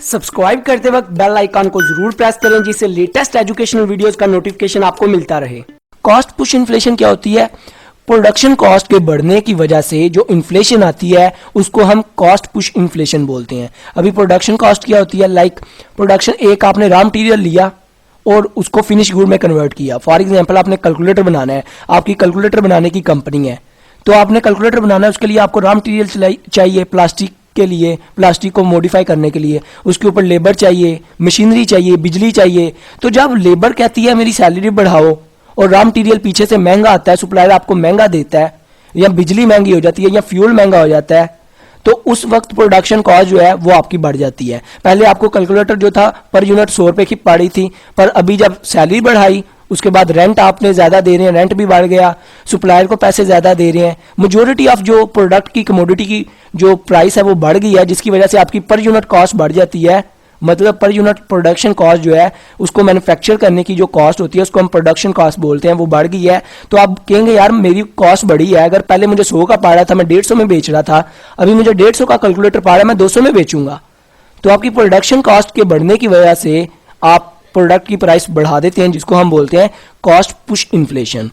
Subscribe करते वक्त bell icon को जरूर प्रेस करें जिससे लेटेस्ट एजुकेशनल वीडियोस का नोटिफिकेशन आपको मिलता रहे। कॉस्ट पुश इन्फ्लेशन क्या होती है? प्रोडक्शन कॉस्ट के बढ़ने की वजह से जो इन्फ्लेशन आती है उसको हम कॉस्ट पुश इन्फ्लेशन बोलते हैं। अभी प्रोडक्शन कॉस्ट क्या होती है? लाइक प्रोडक्शन एक आपने रॉ मटेरियल लिया और उसको फिनिश गुड में कन्वर्ट किया। फॉर एग्जांपल आपने कैलकुलेटर बनाना है, आपकी कैलकुलेटर बनाने की कंपनी है, तो आपने कैलकुलेटर बनाना है, उसके लिए आपको रॉ मटेरियल चाहिए प्लास्टिक के लिए, प्लास्टिक को मॉडिफाई करने के लिए, उसके ऊपर लेबर चाहिए, मशीनरी चाहिए, बिजली चाहिए। तो जब लेबर कहती है मेरी सैलरी बढ़ाओ और रॉ मटेरियल पीछे से महंगा आता है, सप्लायर आपको महंगा देता है, या बिजली महंगी हो जाती है या फ्यूल महंगा हो जाता है, तो उस वक्त प्रोडक्शन कॉस्ट जो है वो आपकी बढ़ जाती है। पहले आपको कैलकुलेटर जो था पर यूनिट 100 रुपए की पड़ी थी, पर अभी जब सैलरी बढ़ाई उसके बाद रेंट आपने ज्यादा दे रहे हैं, रेंट भी बढ़ गया, सप्लायर को पैसे ज्यादा दे रहे हैं, मेजोरिटी ऑफ जो प्रोडक्ट की कमोडिटी की जो प्राइस है वो बढ़ गई है, जिसकी वजह से आपकी पर यूनिट कॉस्ट बढ़ जाती है। मतलब पर यूनिट प्रोडक्शन कॉस्ट जो है उसको मैन्युफैक्चर करने की जो कॉस्ट होती है उसको हम प्रोडक्शन कॉस्ट बोलते हैं, वो बढ़ गई है। तो आप कहेंगे यार मेरी कॉस्ट बढ़ी है, अगर पहले मुझे 100 का पड़ा था मैं 150 में बेच रहा था, अभी मुझे 150 का कैलकुलेटर पड़ा है मैं 200 में बेचूंगा। तो आपकी प्रोडक्शन कॉस्ट के बढ़ने की वजह से आप प्रोडक्ट की प्राइस बढ़ा देते हैं, जिसको हम बोलते हैं कॉस्ट पुश इन्फ्लेशन।